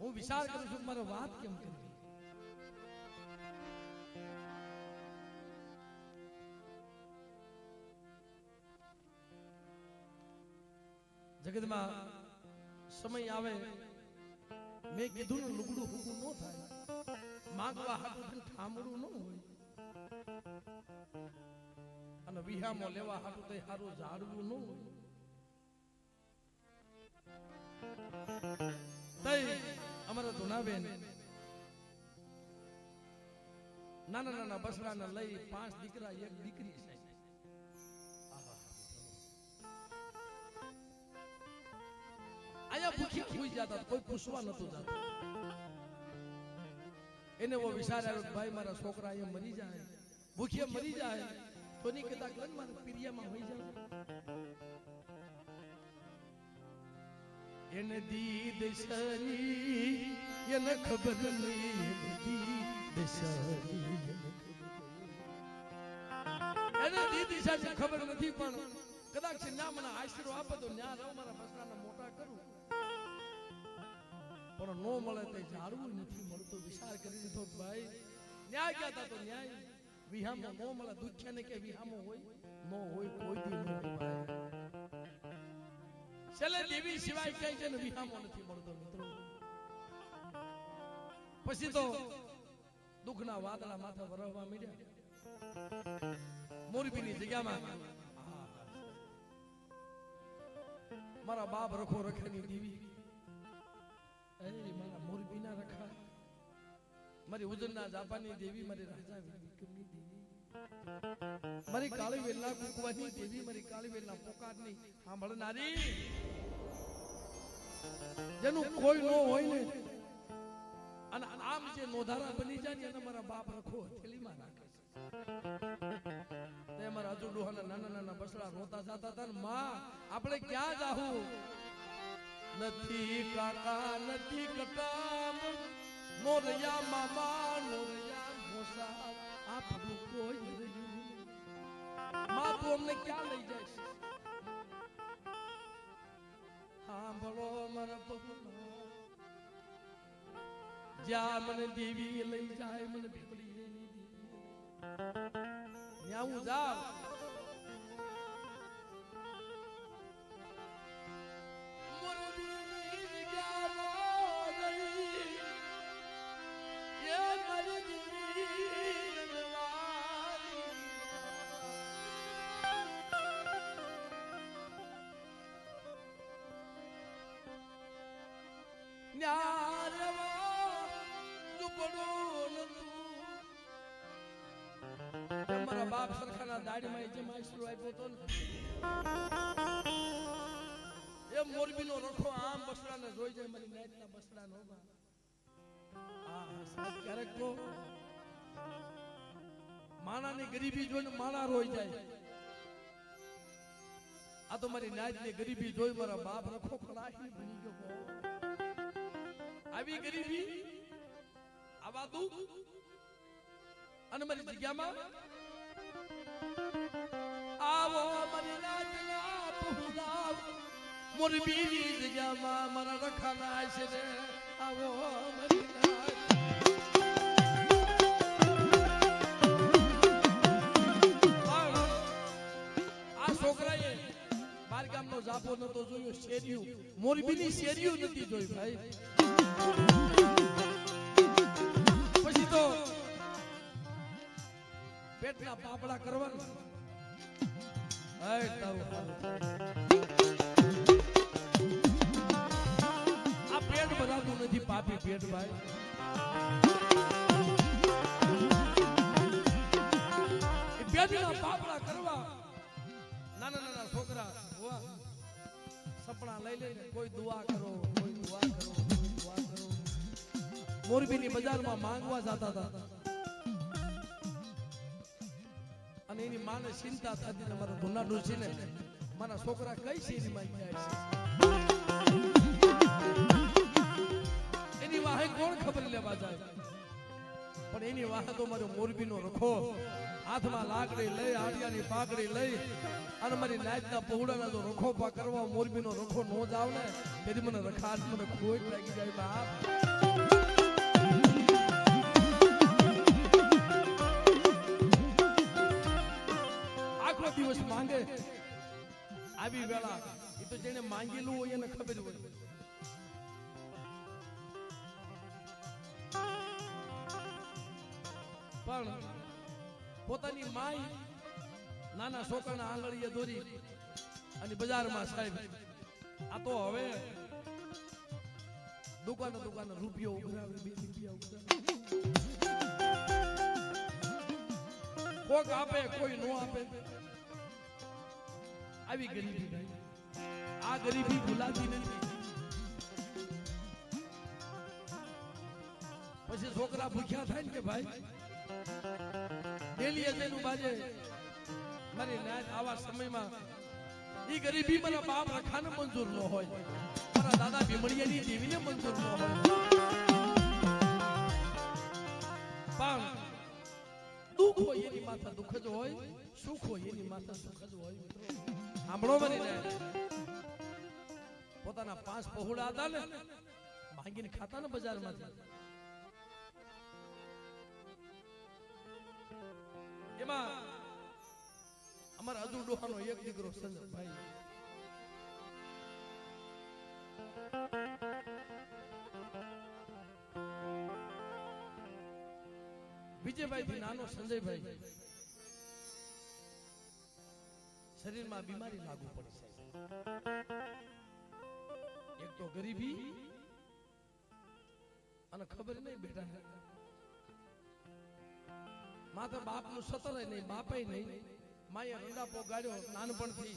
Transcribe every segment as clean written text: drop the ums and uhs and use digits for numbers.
હું વિચાર કરું છું મારો વાત કેમ કરવી. જગતમાં સમય આવે મેં કીધું ને લુગડું હુકું ન થાય, માંગવા હાટું ઠામડું ન હોય અને વિહામો લેવા હાટું તો સારું ઝાડવું ન હોય. તઈ અમારા ધુનાબેન નાના નાના બસડાને લઈ 5 દીકરા 1 દીકરી છે. આયા ભૂખ્યા સુઈ જતા, કોઈ પૂછવા નતું જતું. એને वो વિચાર આવ્યો ભાઈ મારા છોકરા અહીંયા મરી જાય, ભૂખ્યા મરી જાય તો ની કદાચ લગ મારા પિરિયામાં હોઈ જાય. એને દીદ સરી એને ખબર નહીં, દીદ સરી એને દીદ સરી ખબર નથી, પણ કદાચ ના મને આશીર્વાદ આપે તો ન્યા રહો મારા બસરાને મોટા કરું, પણ નો મળે તો ઝાડવું નથી મળતું. વિચાર કરી દીધો ભાઈ ન્યાય ગયા હતા તો ન્યાય વિહામો નો મળે. દુખ્યા ને કે વિહામો હોય નો હોય, કોઈ દી નો હોય. છેલ્લે દેવી સિવાય ક્યાંય છે ને વિહામો નથી મળતો મિત્રો. પછી તો દુઃખના વાદળા માથા વરસવા માંડ્યા. મોરબીની જગ્યામાં મારા બાપ રખો રખેની દેવી, મારા મોરબીના રખા, મારી ઉજળના જાપાની દેવી, મારી રાજા વિક્રમની દેવી, મારી કાળી વેલના કુકવાની દેવી, મારી કાળી વેલના પોકારની સાંભળનારી, જેનું કોઈ નો હોય ને અને આમ જે નોધારા બની જાય ને એને મારા બાપ રખો થેલીમાં રાખે છે. તે મારા હજુ ડોહાના નાના નાના બસડા રોતા જતા હતા ને, માં આપણે ક્યાં જાવું, નથી કાકા નથી કટામ, નોરયા મામા નોરયા મોસા, આપણું કોઈ રહ્યું, માં તું અમને ક્યાં લઈ જાય છે? સાંભળો મારા પગલા, જ્યાં મને દેવી લઈ જાય, મને ભેગડી દેવી ત્યાં હું જાઉં. મારા બાપ સરખાના દાડીમાં જે માયસરો આપ્યો હતો ને, એ મોરબીનો રખો આમ બસડાને જોઈ જાય, મારી નાઈટના બસડા નો બા. ક્યારેક તો માણાની ગરીબી જોઈને માણા રોઈ જાય. આ તો મારી નાઈટની ગરીબી જોઈ મારા બાપ રખો ખડાહી બની ગયો. આવી ગરીબી, આવા દુઃખ, અને મારી જગ્યામાં આવો મારી નાઈટના પહોંચાવ, મોરબીની જગ્યામાં મારા રખાના છે ને, આવો મારી આ છોકરાએ બાર ગામનો જાપો નતો જોયો, શેરીયું, મોરબીની શેરીયું નથી જોઈ ભાઈ. પછી તો પેટના પાપડા કરવાના. આ પેટ ભરાતું નથી, પાપી પેટ ભાઈ. પેટના પાપડા કરવા નાના નાના છોકરા સપના લઈ લઈને કોઈ દુઆ કરો, કોઈ દુઆ કરો, કોઈ દુઆ કરો. મોરબીની બજારમાં માંગવા જતા હતા અને એની માને ચિંતા થતી ને મારા ધુનાડું છે ને, મારા છોકરા કઈ શેરીમાં જાય છે, એની વાહે કોણ ખબર લેવા જાય. પણ એની વાહે તો મારો મોરબીનો રખો હાથમાં લાકડી લઈ આડિયાની પાકડી લઈ અને મારી નાચના પહોળાના જો રખોપા કરવા મોરબીનો રખો નો જાવ ને તેથી મને રખાત મને ખોટ લાગી જાય બાપ આખો દિવસ માંગે આવી વેળા એ તો જેને માંગેલું હોય એને ખબર હોય પણ પોતાની માઈ નાના છોકરાના આંગળીએ દોરી અને બજારમાં સાહેબ આ તો હવે દુકાન રૂપિયો ઉઘરાવે 2 રૂપિયા ઉઘરાવે કોક આપે કોઈ નો આપે આવી ગરીબી ભાઈ આ ગરીબી ભૂલાતી નથી પછી છોકરા ભૂખ્યા થાય ને કે ભાઈ ડેલી એનું બાજે મારી નાચ આવા સમયમાં ઈ ગરીબી મારા બાપ રખાને મંજૂર ન હોય મારા દાદા ભીમડિયાની દેવીને મંજૂર ન હોય પણ દુઃખ હોય એની માથા દુઃખ જ હોય સુખ હોય એની માથા સુખ જ હોય મિત્રો સાંભળો મારી નાચ પોતાના 5 પહોળા હતા ને માંગીને ખાતા ને બજારમાંથી એમાં અમારા અજુ ડોહાનો એક દીકરો સંજયભાઈ વિજયભાઈ થી નાનો સંજયભાઈ શરીરમાં બીમારી લાગુ પડી એક તો ગરીબી અને ખબર નહીં બેટા માથે બાપનું સતર નહીં બાપે નહીં માએ રંડા પોગાડ્યો નાનપણથી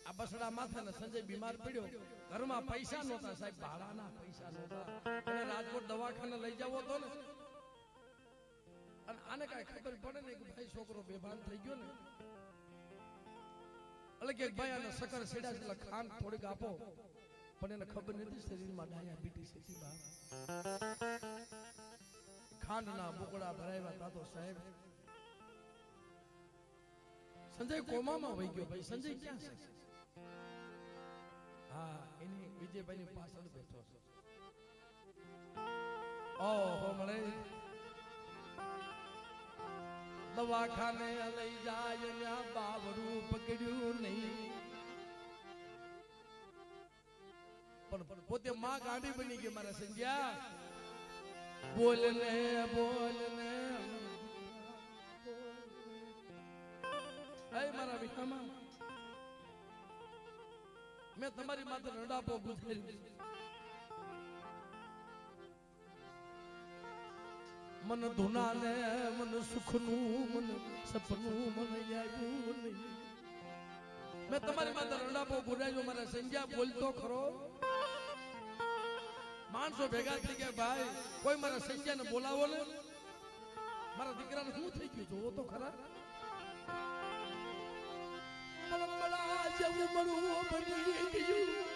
આ બસડા માથે ને સંજય બીમાર પડ્યો ઘરમાં પૈસા નહોતા સાહેબ ભાડાના પૈસા નહોતા એને રાજકોટ દવાખાને લઈ જવો હતો ને અને આને કાંઈ ખબર પડે ને કે ભાઈ છોકરો બેભાન થઈ ગયો ને એટલે કે ભાઈ આને સકર સેડા છે ખાંડ થોડીક આપો પણ એને ખબર નથી શરીરમાં ડાયાબિટીસ હતી બા ખાંડના બુકડા ભરાવ્યા તા તો સાહેબ સંજય કોમામાં વહી ગયો ભાઈ સંજય ક્યાં છે હા એની વિજયભાઈ ની પાછળ બેઠો છે ઓહો મળે દવાખાને લઈ જાય ને બાવરું પકડ્યું નહીં પણ પોતે માં ગાંડી બની ગઈ મારા સંજ્યા બોલને એ મારા વિખામાં મેં તમારી માથે રડાપો ગુજાર્યું મન ધુના ને મન સુખનું મન સપનું મને આવ્યું નહીં મેં તમારી માથે રડાપો ગુજાર્યો મારા સંજ્યા બોલતો ખરો માણસો ભેગા થઈ ગયા ભાઈ કોઈ મારા સંજ્યાને બોલાવો ને મારા દીકરાને શું થઈ ગયું જોવો તો ખરા મલમલા જેવું મળવું બની ગયું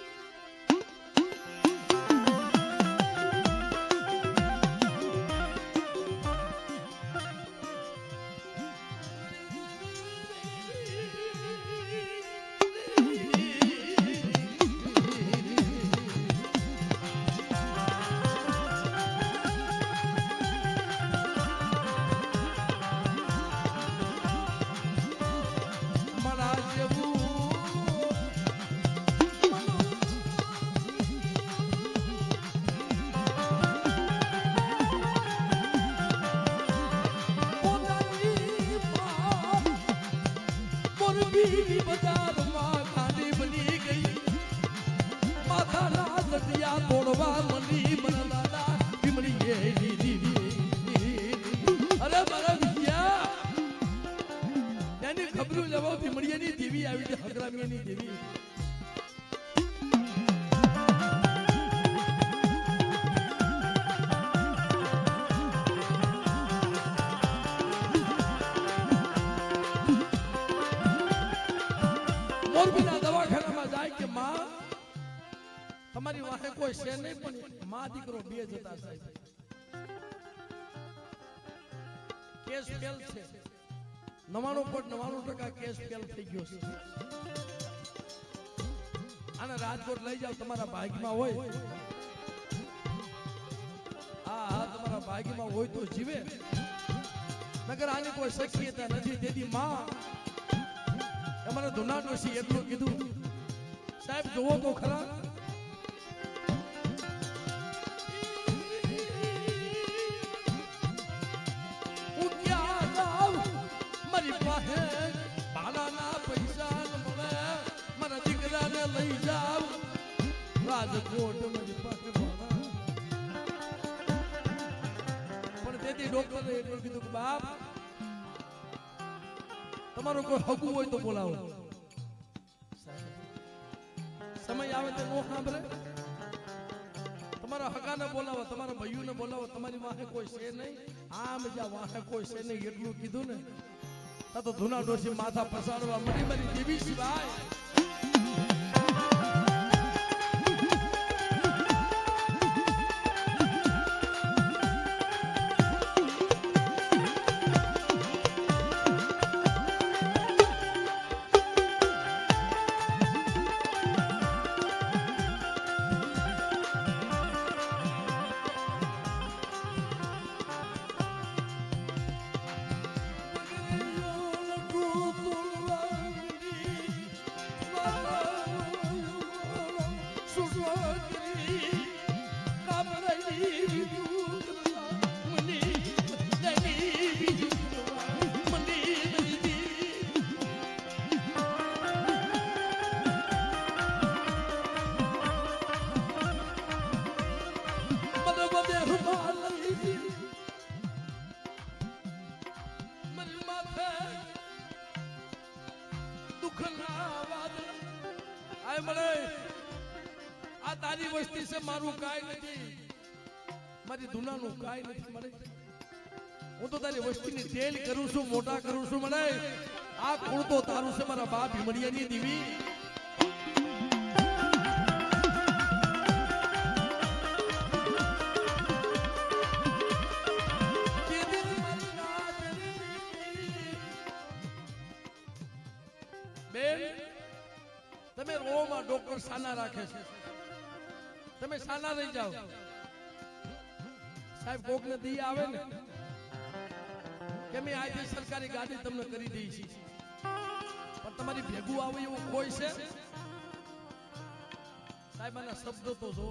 તમારી વાહે કોઈ છે નહીં પણ માં દીકરો બે જતા સાહેબ કેસ ફેલ છે 99.99% કેસ ફેલ થઈ ગયો છે. આને રાજકોટ લઈ જાવ તમારા ભાગ્યમાં હોય. હા તમારા ભાગ્યમાં હોય તો જીવે, નકર આની કોઈ શક્યતા નથી. તેથી માં અમારે ધુના ડોશી એટલું કીધું, સાહેબ જોવો તો ખરા. લઈ જાવ રાજકોટ મારી પાસે પણ તેથી ડોક્ટરે એટલું કીધું કે બાપ તમારો કોઈ હકુ હોય તો બોલાવો. સમય આવે તે નો સાંભળે. તમારા હકાને બોલાવો, તમારા ભાઈઓને બોલાવો. તમારી વાહે કોઈ છે નહીં, આમ જ્યાં વાહે કોઈ છે નહીં એટલું કીધું ને તો ધુના ડોશી માથા પસાડવા મરી મરી દેવી સિવાય તારી વસ્તી છે, મારું કાઈ નથી, મારી દુનાનું કાઈ નથી. મને હું તો તારી વસ્તીની તેલ કરું છું, મોટા કરું છું. મને આ કુળ તો તારું છે, મારા બાપ ભીમડિયાની દીવી. બેન તમે રોમાં ડોક્ટર સાના રાખે છે, તમે સાના રહી જાઓ. સાહેબ કોક ને દી આવે ને કે મેં આજે સરકારી ગાડી તમને કરી દઈ છે, પણ તમારી ભેગું આવે એવું કોઈ છે? સાહેબ આના શબ્દો તો જો.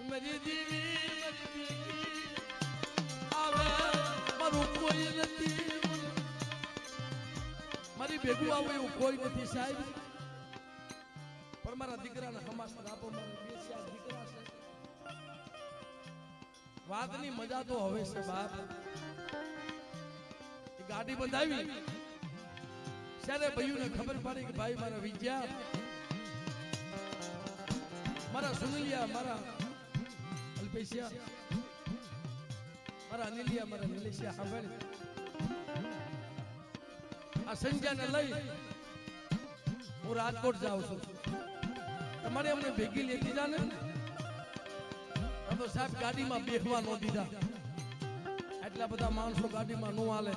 મારી દીવી આવે મારું કોઈ નથી, મારી ભેગું આવે એવું કોઈ નથી સાહેબ. પણ મારા દીકરાને હમાસર આપો. મારા બે ચાર દીકરા છે. વાતની મજા તો હવે છે બાપ. ગાડી બંધાવી ત્યારે ભાઈઓને ખબર પડી કે ભાઈ મારા વિજયા, મારા સુનિલિયા, મારા અલ્પેશિયા, મારા અનિલિયા, મારા નિલેશિયા સાંભળે આ સંજ્ઞાને લઈ હું રાજકોટ જાઉં છું. તમારે અમને ભેગી લેતી જા ને. તો સાહેબ ગાડીમાં બેસવા ન દીધા. એટલા બધા માણસો ગાડીમાં ન હાલે.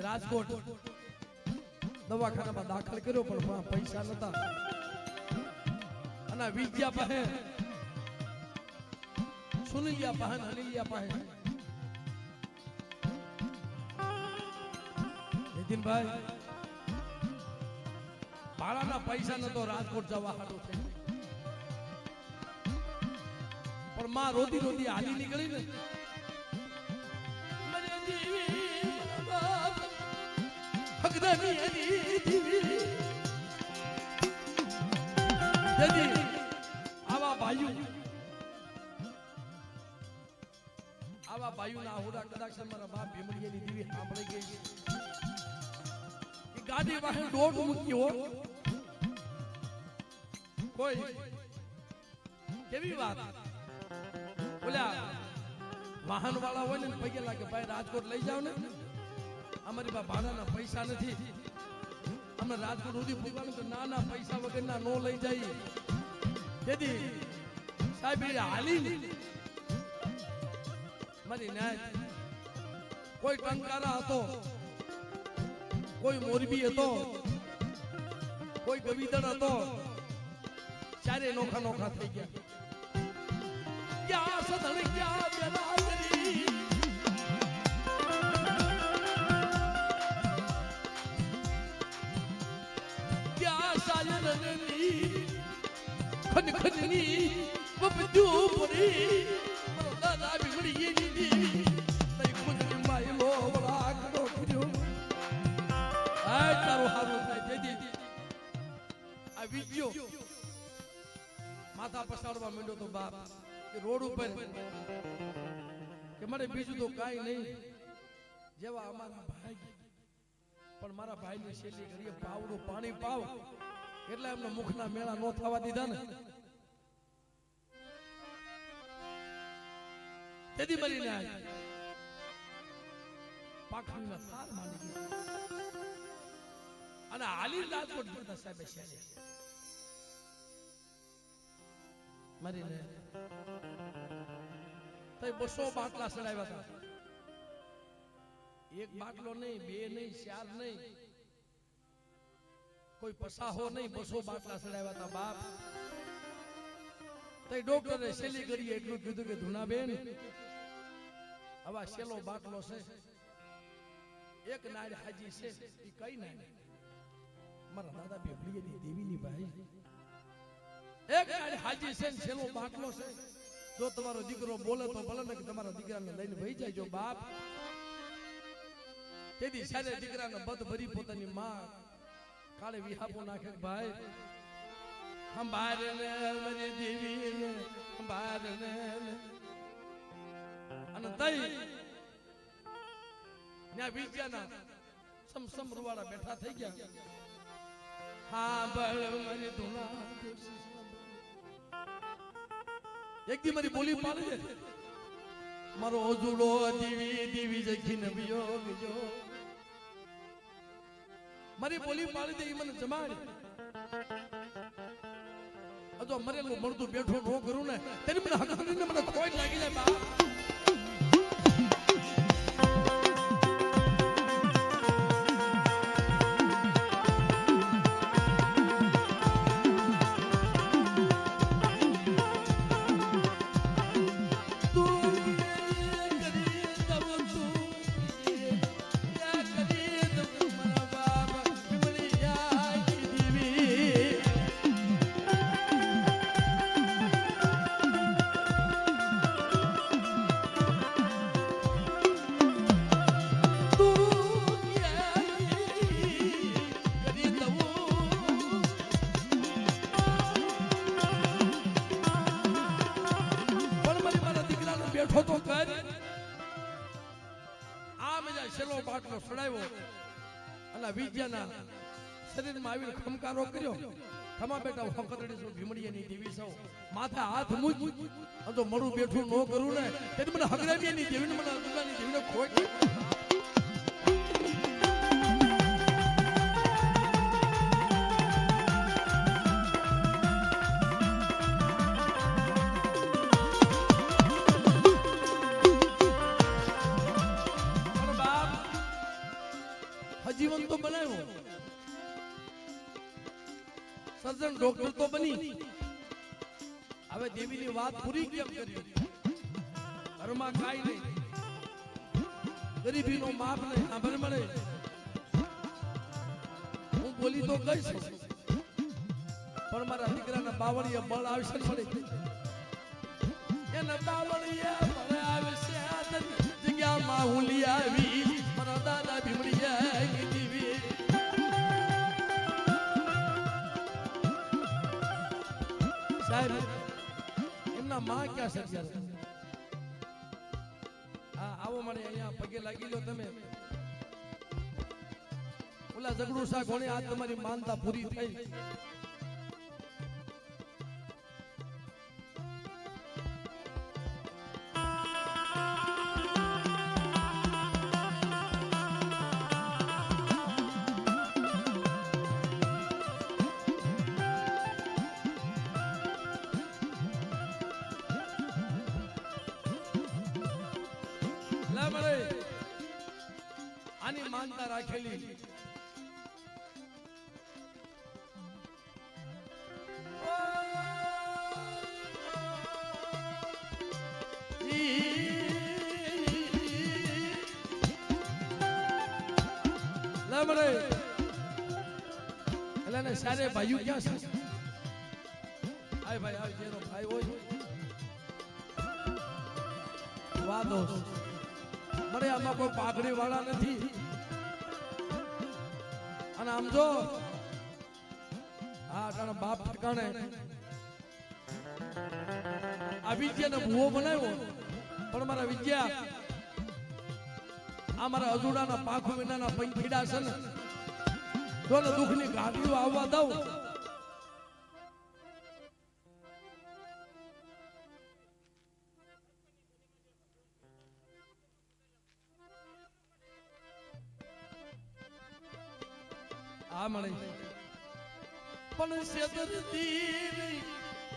રાજકોટ દવાખાનામાં દાખલ કર્યો પણ પૈસા નતા. અને વિજયા પાસે, સુનિલિયા પાસે, અનિલિયા પાસે. નીતિનભાઈ ભાડાના પૈસા નતો રાજકોટ જવા હાટું થઈ. પણ માં રોતી રોતી હાલી નીકળી ને. આવા ભાઈઓ ના હોડા કદાચ મારા બાપ ભીમડીયાની દીવી સાંભળી ગઈ. ગાડી વાહે દોઢ મૂક્યો કોઈ કેવી વાત. બોલ્યા વાહન વાળા હોય ને પગે લાગે ભાઈ રાજકોટ લઈ જાવ ને, અમારી પાસે ભાડાના પૈસા નથી, અમે રાજકોટ સુધી પૂછવાનું કે ના પૈસા વગરના નો લઈ જઈએ. તેથી સાહેબ હાલી મારી ન્યાય કોઈ ટંકારા હતો, કોઈ મોરબી હતો, કોઈ ગવીદણ હતો, ચારે નોખા નોખા થઈ ગયા. ક્યાં સદણ ક્યાં બેલાગરી, ક્યાં સાયરની ખન ખનની બબજુ પડી દાદા બીમડી ની તઈ ખુદ માયલો વળાકડો કર્યો. આ તારો હારો થાય જઈ આ વિજ્યો માથા પસાડવા માંડ્યો તો બાપ કે રોડ ઉપર કે મને બીજું તો કાઈ નહીં જેવા અમારા ભાઈ, પણ મારા ભાઈની શેલી કરીએ પાવડું પાણી પાવ એટલે એમને મુખના મેળા નો થવા દીધા ને. તેથી મરીને પાખંડના થાર માની ગયા અને હાલી રાજકોટ જતા સાહેબ શેલે મરીને તઈ 200 બાટલા ચડાવ્યા હતા. એક બાટલો નહીં, બે નહીં, ચાર નહીં, કોઈ પસાહો નહીં, 200 બાટલા ચડાવ્યા હતા બાપ. તઈ ડોક્ટરે શેલી કરી એટલું કીધું કે ધુનાબેન આવા શેલો બાટલો છે, એક નાળ હાજી છે, એ કઈ નાળ મારા દાદા બેબલીની દેવીની ભાઈ, એક નાળ હાજી છે ને શેલો બાટલો છે. જો તમારો દીકરો બોલે તો ભલે ને કે તમારા દીકરાને લઈને વહી જાય. જો બાપ તેથી સારે દીકરાને બધ ભરી પોતાની માં કાળે વિહાપો નાખે ભાઈ સંભાળ ને મારી દેવી ને સંભાળ ને. અને તઈ ત્યાં વિજ્ઞાના સમસમ રૂવાડા બેઠા થઈ ગયા. હા બળ મારી ધુના એક દી મારી બોલી પાડે છે મારો ઓજુડો દીવી દીવી જખી નબિયો બીજો મારી બોલી પાડી દે ઈ મને જમાડી. અજો મરેલું મળતું બેઠો નો કરું ને તેની મને હક કરીને મને ખોટ લાગી જાય બા. શરીરમાં આવીને ખમકારો કર્યો. ખમા બેટા વખતડી છું ભીમડીયાની દેવી સૌ માથે હાથ મૂક તો મળું બેઠું નો કરું ને તેથી મને હગરામીની દેવીને મને દુર્ગાની દેવીને ખોટ. જીવન તો બનાવ્યો, સર્જન ડોક્ટર તો બની, હવે દેવીની વાત પૂરી કેમ કરી? ઘરમાં કાઈ નહીં, ગરીબીનો માપ નહીં, સાંભળ મળે. હું બોલી તો કહીશ પણ મારા દીકરાના બાવળીએ બળ આવશે મળે, એના બાવળીએ બળ આવશે જગ્યામાં હું લઈ આવી મારા દાદા ભીમડીયા દેવી. સાહેબ એમના માં ક્યાં છે અત્યારે? હા આવો મને અહીંયા પગે લાગી લો તમે. ઓલા ઝઘડું સા કોણે આજ તમારી માનતા પૂરી થઈ. મળે આની માનતા રાખેલી મળે એટલે ને સારે ભાઈઓ ક્યાં છે આય ભાઈ આવ જેનો ભાઈ હોય વાદો મળે આમાં કોઈ પાઘડી વાળા નથી અને આમ જો હા તારા બાપ ઠકાણે આ વિદ્યાને ભૂવો બનાવ્યો પણ મારા વિદ્યા આ મારા અજુડાના પાખો વિનાના પંખીડા છે ને જો ને દુઃખની ગાડીઓ આવવા દઉં આ મળે પણ સેદરતી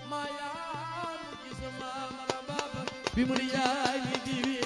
માયા કિસ્મા મારા બાપ ભીમડિયા દીવી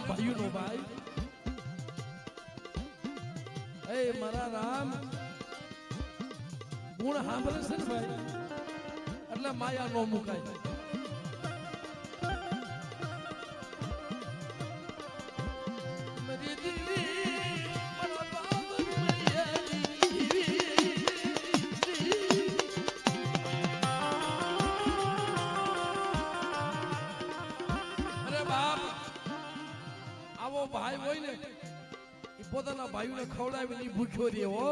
ભાઈઓ નો ભાઈ એ મારા રામ ગુણ સાંભળે છે ને ભાઈ એટલે માયા નો મુકાય ભાઈ હોય ને એ પોતાના ભાઈઓને ખવડાવીને ભૂખ્યો રહે હો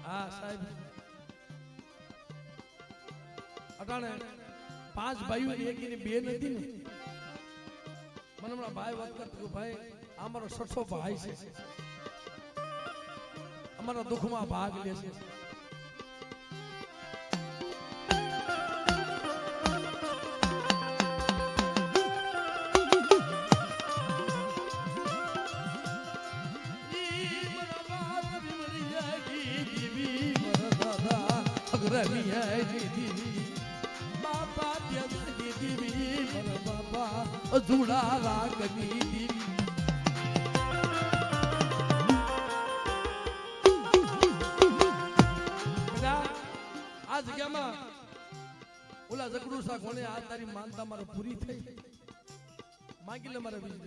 હા સાહેબ અટાણે 5 ભાઈઓ એકીની બે નથી ને મને હમણાં ભાઈ વાત કરતો ભાઈ અમારો 600 ભાઈ છે અમારા દુઃખમાં ભાગ લે છે બાપા દીદી બાપા અધૂરા રાગની દીવી આ જગ્યામાં ઓલા ઝઘડું સા કોને આ તારી માનતા મારે પૂરી થઈ માંગી લે મારા વીર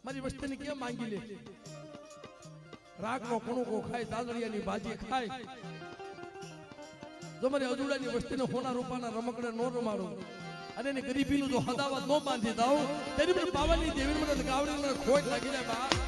મારી વસ્તીની કેમ માંગી લે રાગનો કણુકો ખાય તાલડિયાની ભાજી ખાય જો મારી અજુડાની વસ્તીને હોના રૂપાના રમકડે નો રમાડો અને એની ગરીબીનું જો હદાવત નો બાંધી દઉં તેની મને પાવાની દેવી મને ગાવડી મને ખોટ લાગી જાય બા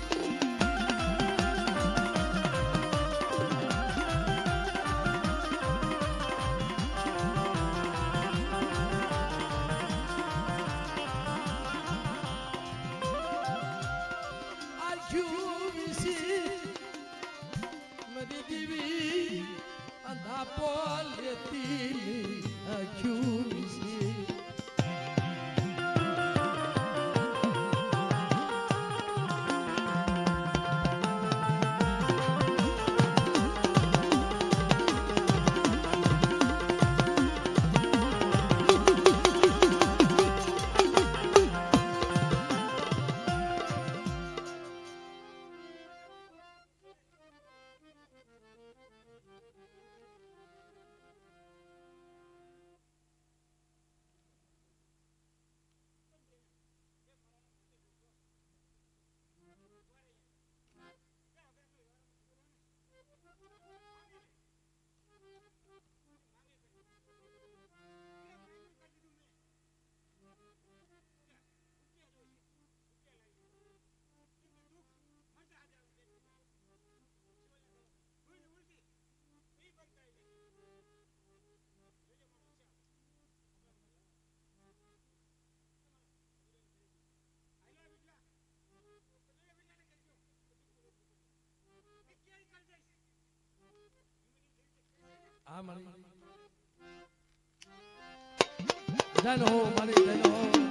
આ મારી જન હો મારી જન હો